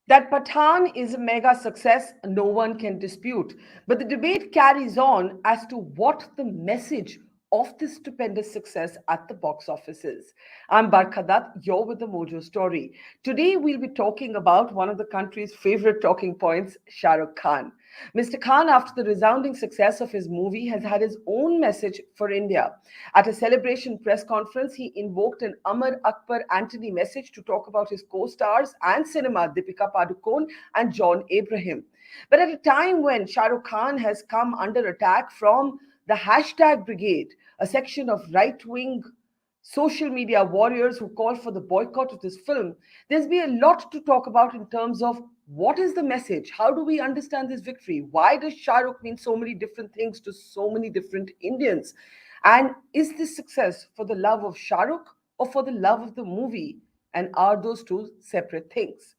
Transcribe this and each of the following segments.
That Pathaan is a mega success, no one can dispute. But the debate carries on as to what the message of this stupendous success at the box office is. I'm Barkha Dutt, you're with the Mojo story. Today we'll be talking about one of the country's favorite talking points, Shahrukh Khan. Mr. Khan, after the resounding success of his movie, has had his own message for India. At a celebration press conference, he invoked an Amar Akbar Antony message to talk about his co stars and cinema, Deepika Padukone and John Abraham. But at a time when Shah Rukh Khan has come under attack from the hashtag brigade, a section of right wing social media warriors who call for the boycott of this film, there's been a lot to talk about in terms of what is the message? How do we understand this victory? Why does Shah Rukh mean so many different things to so many different Indians? And is this success for the love of Shah Rukh or for the love of the movie? And are those two separate things?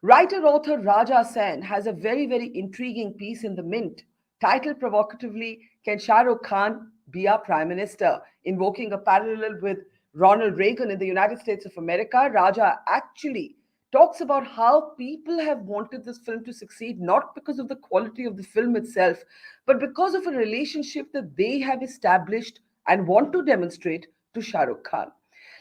Writer author Raja Sen has a very intriguing piece in The Mint, titled provocatively, Can Shah Rukh Khan be our Prime Minister? Invoking a parallel with Ronald Reagan in the United States of America, Raja actually talks about how people have wanted this film to succeed not because of the quality of the film itself, but because of a relationship that they have established and want to demonstrate to Shah Rukh Khan.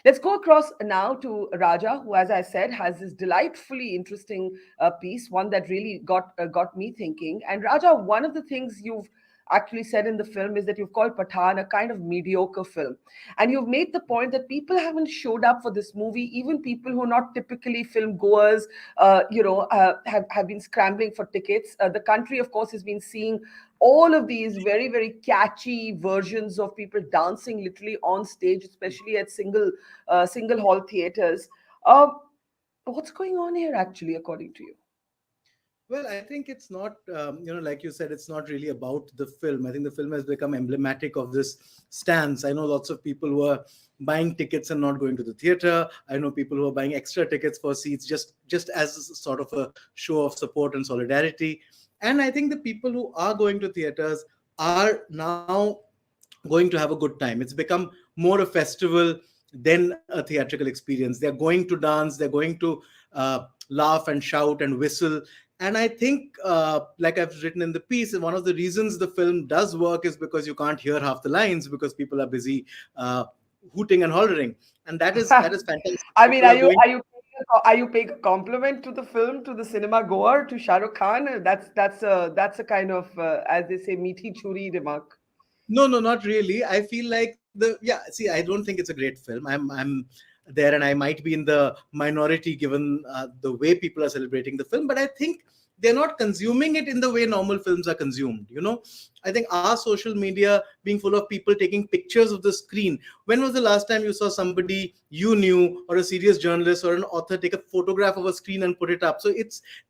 Let's go across now to Raja, who, as I said, has this delightfully interesting piece, one that really got me thinking. And Raja, one of the things you've actually said in the film is that you've called Pathaan a kind of mediocre film, and you've made the point that people haven't showed up for this movie. Even people who are not typically film goers, have been scrambling for tickets. The country, of course, has been seeing all of these very catchy versions of people dancing literally on stage, especially at single hall theaters. uh, what's going on here actually, according to you? Well, I think it's not, like you said, it's not really about the film. I think the film has become emblematic of this stance. I know lots of people who are buying tickets and not going to the theater. I know people who are buying extra tickets for seats just as sort of a show of support and solidarity. And I think the people who are going to theaters are now going to have a good time. It's become more a festival than a theatrical experience. They're going to dance, they're going to laugh and shout and whistle. And I think, like I've written in the piece, one of the reasons the film does work is because you can't hear half the lines because people are busy hooting and hollering, and that is fantastic. I mean, People are going. are you paying a compliment to the film, to the cinema goer, to Shah Rukh Khan? That's a kind of, as they say, meaty churi remark. No, no, not really. I feel like yeah. See, I don't think it's a great film. I'm there, and I might be in the minority given the way people are celebrating the film. But I think they're not consuming it in the way normal films are consumed. I think our social media being full of people taking pictures of the screen. When was the last time you saw somebody you knew, or a serious journalist or an author, take a photograph of a screen and put it up? So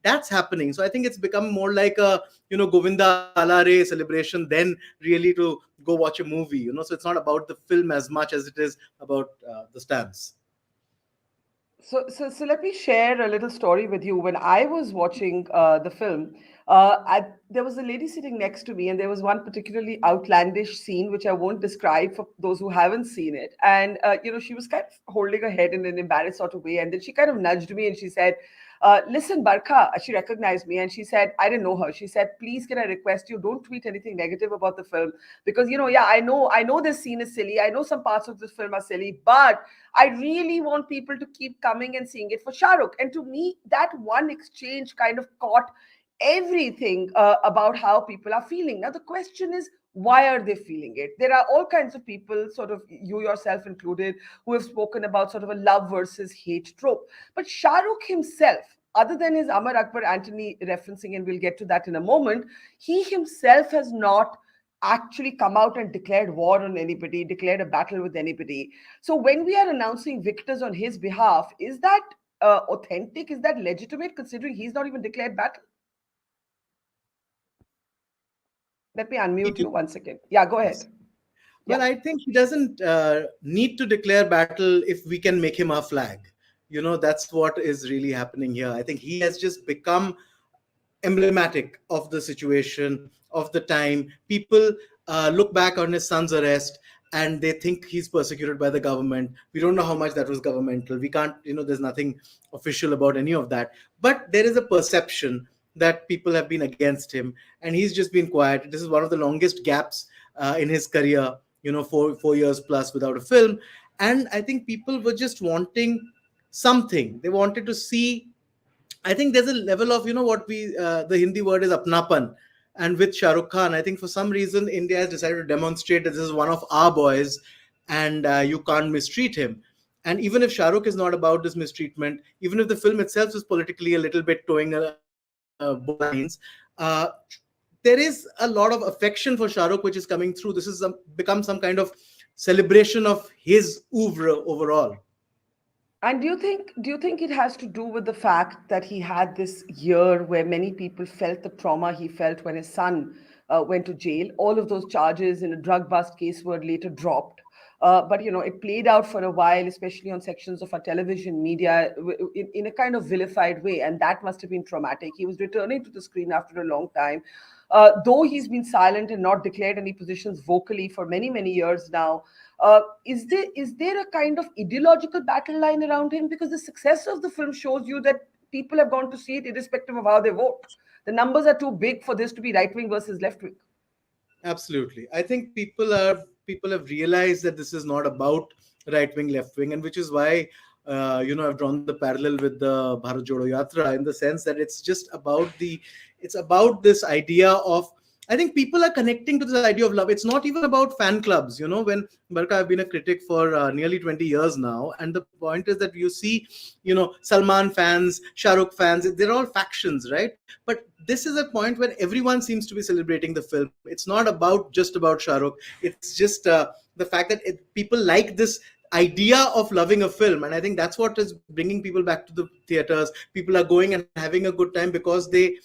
that's happening. So I think it's become more like a Govinda Alare celebration than really to go watch a movie. So it's not about the film as much as it is about the stance. So let me share a little story with you. When I was watching the film, there was a lady sitting next to me, and there was one particularly outlandish scene which I won't describe for those who haven't seen it. And she was kind of holding her head in an embarrassed sort of way, and then she kind of nudged me and she said, "Listen, Barkha." She recognized me and she said, I didn't know her. She said, "Please, can I request you don't tweet anything negative about the film, because yeah, I know this scene is silly. I know some parts of this film are silly, but I really want people to keep coming and seeing it for Shah Rukh." And to me, that one exchange kind of caught everything about how people are feeling. Now, the question is, why are they feeling it? There are all kinds of people, sort of you yourself included, who have spoken about sort of a love versus hate trope. But Shah Rukh himself, other than his Amar Akbar Antony referencing, and we'll get to that in a moment, he himself has not actually come out and declared war on anybody, declared a battle with anybody. So when we are announcing victors on his behalf, is that authentic? Is that legitimate, considering he's not even declared battle? Let me unmute you once again. Yeah, go ahead. Yes. Yeah. Well, I think he doesn't need to declare battle if we can make him our flag. That's what is really happening here. I think he has just become emblematic of the situation, of the time. People look back on his son's arrest and they think he's persecuted by the government. We don't know how much that was governmental. We can't, there's nothing official about any of that. But there is a perception that people have been against him, and he's just been quiet. This is one of the longest gaps in his career, 4 years plus without a film. And I think people were just wanting something. They wanted to see. I think there's a level of, what the Hindi word is apnapan. And with Shahrukh Khan, I think for some reason India has decided to demonstrate that this is one of our boys, and you can't mistreat him. And even if Shahrukh is not about this mistreatment, even if the film itself is politically a little bit towing borderlines, there is a lot of affection for Shahrukh which is coming through. This is become some kind of celebration of his oeuvre overall. And do you think it has to do with the fact that he had this year where many people felt the trauma he felt when his son went to jail? All of those charges in a drug bust case were later dropped. But it played out for a while, especially on sections of our television media, in a kind of vilified way, and that must have been traumatic. He was returning to the screen after a long time, though he's been silent and not declared any positions vocally for many many years now. Is there a kind of ideological battle line around him? Because the success of the film shows you that people have gone to see it irrespective of how they vote. The numbers are too big for this to be right wing versus left wing. Absolutely. I think people have realized that this is not about right wing, left wing, and which is why I've drawn the parallel with the Bharat Jodo Yatra, in the sense that it's about this idea of. I think people are connecting to this idea of love. It's not even about fan clubs. When Barkha, I've been a critic for nearly 20 years now, and the point is that you see, Salman fans, Shah Rukh fans, they're all factions, right? But this is a point where everyone seems to be celebrating the film. It's not just about Shah Rukh. It's just the fact that people like this idea of loving a film, and I think that's what is bringing people back to the theaters. People are going and having a good time because they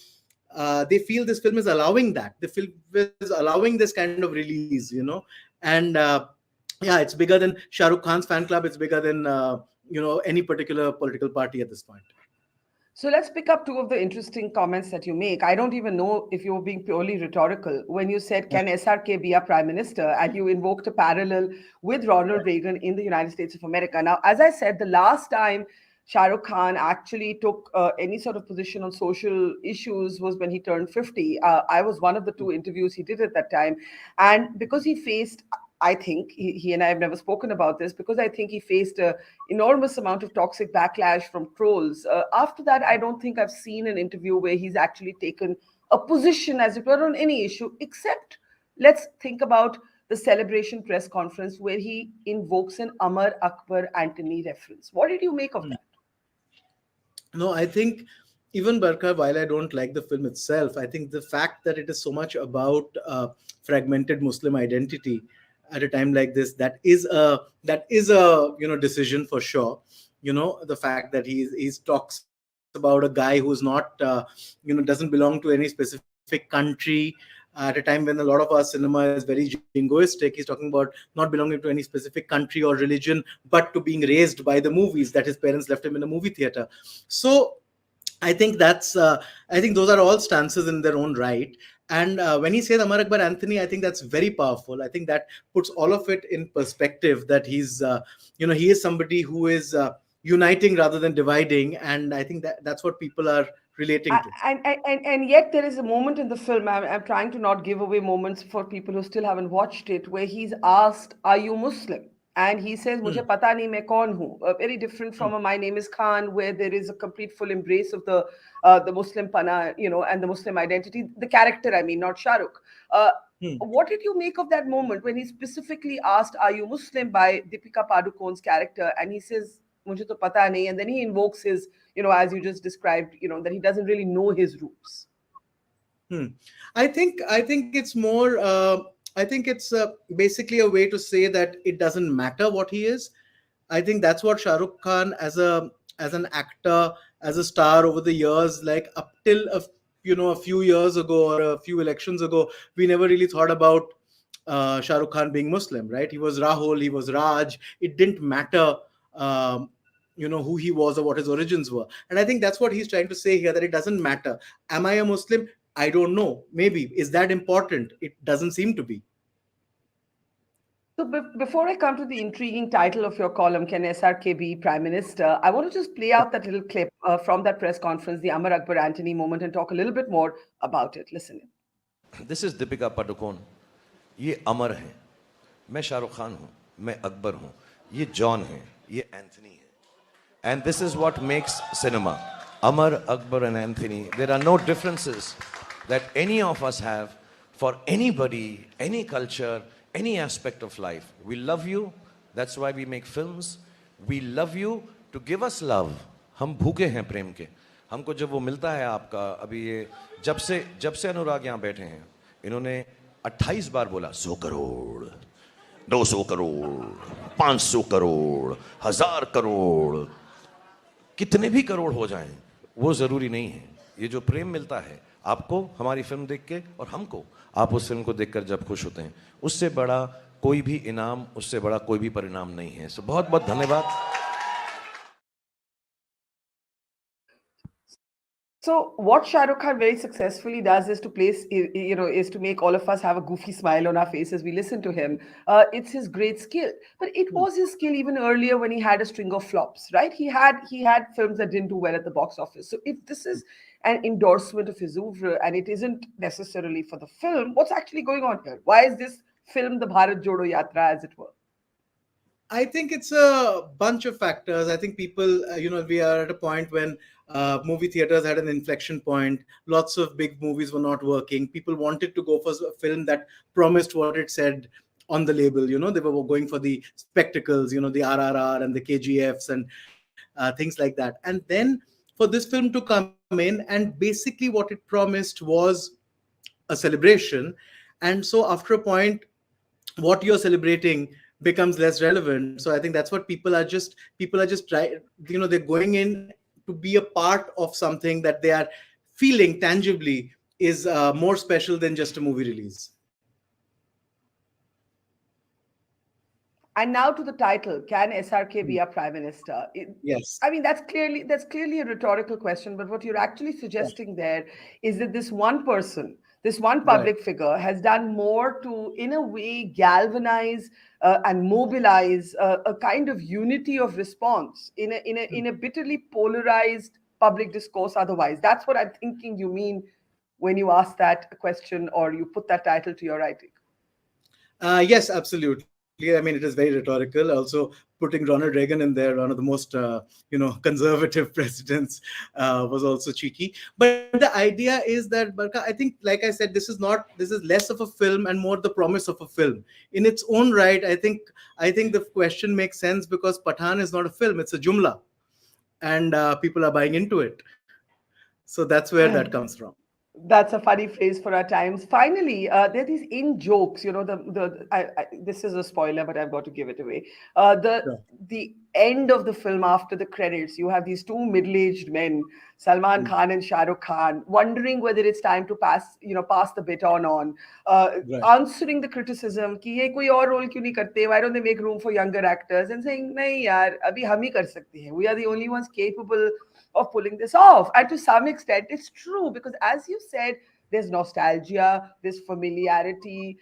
feel this film is allowing that. The film is allowing this kind of release. And yeah, it's bigger than Shah Rukh Khan's fan club. It's bigger than any particular political party at this point. So let's pick up two of the interesting comments that you make. I don't even know if you were being purely rhetorical when you said, "Can SRK be a prime minister?" And you invoked a parallel with Ronald Reagan in the United States of America. Now, as I said, the last time Shah Rukh Khan actually took any sort of position on social issues was when he turned 50. I was one of the two interviews he did at that time. And because he faced, I think, he and I have never spoken about this, because I think he faced a enormous amount of toxic backlash from trolls. After that, I don't think I've seen an interview where he's actually taken a position, as it were, on any issue, except let's think about the celebration press conference where he invokes an Amar, Akbar, Antony reference. What did you make of that? No, I think even Barkha, while I don't like the film itself, I think the fact that it is so much about fragmented Muslim identity at a time like this, that is a decision for sure. The fact that he talks about a guy who's not doesn't belong to any specific country at a time when a lot of our cinema is very jingoistic. He's talking about not belonging to any specific country or religion, but to being raised by the movies that his parents left him in a movie theater. So I think those are all stances in their own right. And when he says Amar Akbar Anthony, I think that's very powerful. I think that puts all of it in perspective, that he is somebody who is uniting rather than dividing. And I think that's what people are relating to. And yet there is a moment in the film, I'm trying to not give away moments for people who still haven't watched it, where he's asked, "Are you Muslim?" And he says, "Mujhe Hmm, pata nahi main kaun hu." Very different from a hmm, "My name is Khan," where there is a complete full embrace of the Muslim pana, and the Muslim identity. The character, I mean, not Shahrukh. Uh, hmm. what did you make of that moment when he specifically asked, "Are you Muslim?" by Deepika Padukone's character, and he says, "Mujhe to pata nahi," and then he invokes his, as you just described, that he doesn't really know his roots. Hmm. I think it's more. I think it's basically a way to say that it doesn't matter what he is. I think that's what Shah Rukh Khan, as an actor, as a star over the years, like up till a few years ago or a few elections ago, we never really thought about Shah Rukh Khan being Muslim, right? He was Rahul, he was Raj. It didn't matter, who he was or what his origins were. And I think that's what he's trying to say here, that it doesn't matter. Am I a Muslim? I don't know. Maybe. Is that important? It doesn't seem to be. Before I come to the intriguing title of your column, Can SRK be Prime Minister? I want to just play out that little clip from that press conference, the Amar Akbar Antony moment, and talk a little bit more about it. Listen in. This is Deepika Padukone, ये अमर है, मैं शाहरुख खान हूं, मैं अकबर हूं, ये John है, ये एंथनी है, and this is what makes cinema. Amar, Akbar and Anthony, there are no differences that any of us have for anybody, any culture, any aspect of life. We love you, that's why we make films. We love you to give us love. हम भूखे हैं प्रेम के. हमको जब वो मिलता है आपका, अभी ये जब से अनुराग यहाँ बैठे हैं, इन्होंने 28 बार बोला 100 करोड़, 200 करोड़, 500 करोड़, 1000 करोड़, कितने भी करोड़ हो जाएं, वो जरूरी नहीं है. ये जो प्रेम मिलता है आपको हमारी फिल्म देख के, और हमको आप उस फिल्म को देखकर जब खुश होते हैं, उससे बड़ा कोई भी इनाम, उससे बड़ा कोई भी परिणाम नहीं है. सो बहुत बहुत धन्यवाद. So what Shahrukh Khan very successfully does is to place, is to make all of us have a goofy smile on our face as we listen to him. It's his great skill, but it was his skill even earlier when he had a string of flops, right? He had films that didn't do well at the box office. So if this is an endorsement of his oeuvre and it isn't necessarily for the film, what's actually going on here? Why is this film the Bharat Jodo Yatra, as it were? I think it's a bunch of factors. I think people, we are at a point when movie theaters had an inflection point. Lots of big movies were not working. People wanted to go for a film that promised what it said on the label. They were going for the spectacles, the RRR and the KGFs and things like that. And then for this film to come in, and basically what it promised was a celebration. And so after a point, what you're celebrating becomes less relevant. So I think that's what people are just trying, they're going in to be a part of something that they are feeling tangibly is more special than just a movie release. And now to the title, can SRK be a prime minister? Yes. I mean, that's clearly a rhetorical question, but what you're actually suggesting there is that this one person, this one Right. public figure, has done more to, in a way, galvanize and mobilize a kind of unity of response in a bitterly polarized public discourse. Otherwise, that's what I'm thinking you mean when you ask that question or you put that title to your writing. Yes, absolutely. I mean, it is very rhetorical. Also, putting Ronald Reagan in there, one of the most, conservative presidents, was also cheeky. But the idea is that, Barkha, I think, like I said, this is less of a film and more the promise of a film. In its own right, I think the question makes sense because Pathaan is not a film; it's a jumla, and people are buying into it. So that's where that comes from. That's a funny phrase for our times. Finally, there are these in jokes. This is a spoiler, but I've got to give it away. Sure. The end of the film, after the credits, you have these two middle-aged men, Salman Khan and Shahrukh Khan, wondering whether it's time to pass the baton on, Right. answering the criticism कि ये कोई और role क्यों नहीं करते? Why don't they make room for younger actors? And saying नहीं यार, अभी हम ही कर सकते हैं. We are the only ones capable of pulling this off. And to some extent, it's true because, as you said, there's nostalgia, there's familiarity,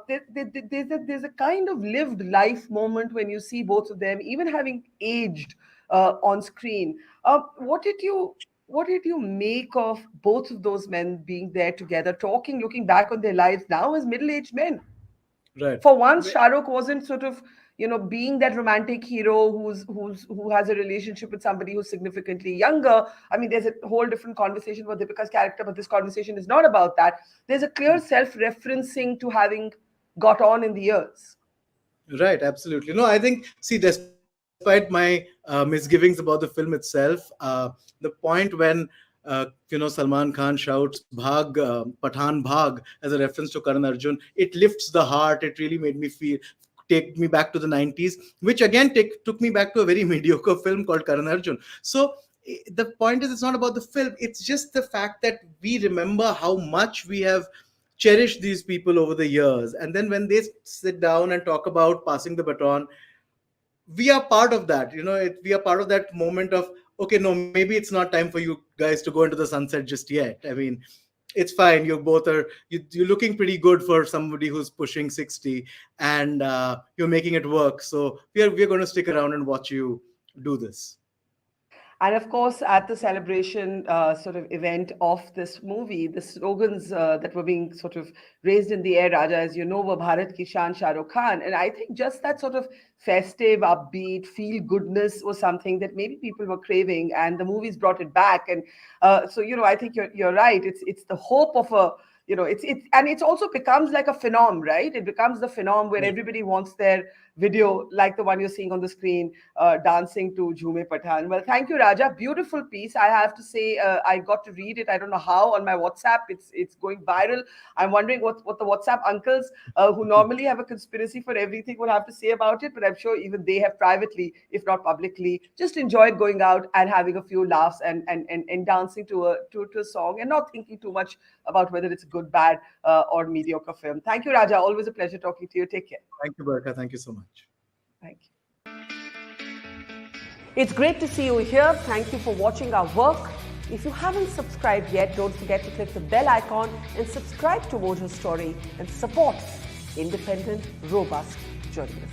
there's a kind of lived life moment when you see both of them, even having aged on screen. What did you make of both of those men being there together, talking, looking back on their lives now as middle-aged men? Right. For once, Shahrukh wasn't sort of, being that romantic hero who has a relationship with somebody who's significantly younger. I mean, there's a whole different conversation about Deepika's character, but this conversation is not about that. There's a clear self-referencing to having got on in the years. Right, absolutely. No, I think, see, despite my misgivings about the film itself, the point when, Salman Khan shouts "Bhag, Pathaan Bhag" as a reference to Karan Arjun, it lifts the heart. It really made me take me back to the 90s, which again took me back to a very mediocre film called Karan Arjun. So the point is, it's not about the film. It's just the fact that we remember how much we have cherished these people over the years. And then when they sit down and talk about passing the baton, we are part of that. We are part of that moment of, okay, no, maybe it's not time for you guys to go into the sunset just yet. I mean, it's fine. You both are you're looking pretty good for somebody who's pushing 60, and you're making it work. So we're going to stick around and watch you do this. And of course, at the celebration sort of event of this movie, the slogans that were being sort of raised in the air, Raja, as you know, were Bharat ki Shaan, Shahrukh Khan. And I think just that sort of festive, upbeat, feel goodness was something that maybe people were craving, and the movies brought it back. And so, I think you're right. It's the hope of a and it's also becomes like a phenom, right? It becomes the phenom where everybody wants their video like the one you're seeing on the screen, dancing to Jhume Pathaan. Well, thank you, Raja. Beautiful piece. I have to say, I got to read it. I don't know how on my WhatsApp. It's going viral. I'm wondering what the WhatsApp uncles who normally have a conspiracy for everything will have to say about it. But I'm sure even they have privately, if not publicly, just enjoyed going out and having a few laughs and dancing to a song and not thinking too much about whether it's good, bad, or mediocre film. Thank you, Raja. Always a pleasure talking to you. Take care. Thank you, Barkha. Thank you so much. Thank you. It's great to see you here. Thank you for watching our work. If you haven't subscribed yet, don't forget to click the bell icon and subscribe to Mojo Story and support independent, robust journalism.